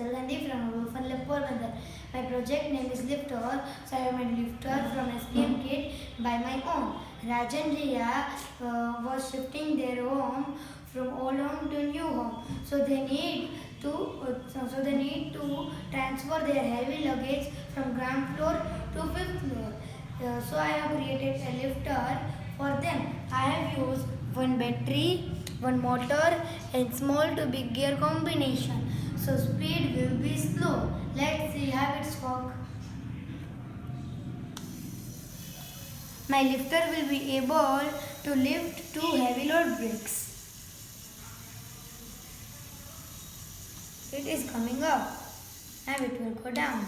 Vatsal Gandhi from RoboFunLab Porbandar. My project name is Lifter, so I made lifter from SPM kit by my own. Raj and Riya was shifting their home from old home to new home, so they need to transfer their heavy luggage from ground floor to fifth floor. So I have created a lifter for them. I have used one battery, one motor and small to big gear combination. So speed will be slow. Let's see how it's work. My lifter will be able to lift two heavy load bricks. It is coming up. Now it will go down.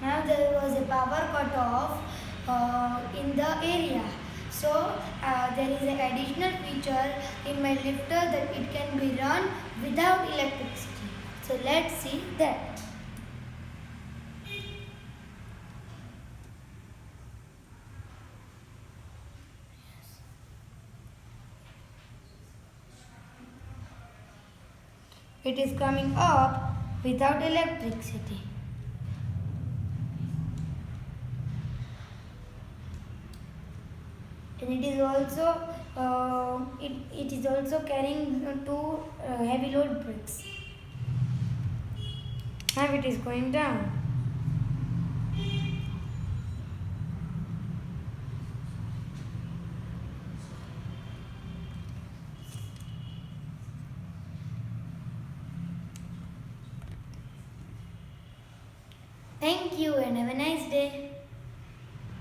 Now there was a power cut off in the area. So there is an additional feature in my lifter that it can be run without electricity. So let's see that. It is coming up without electricity. And it is also carrying two heavy load bricks. Now it is going down. Thank you and have a nice day.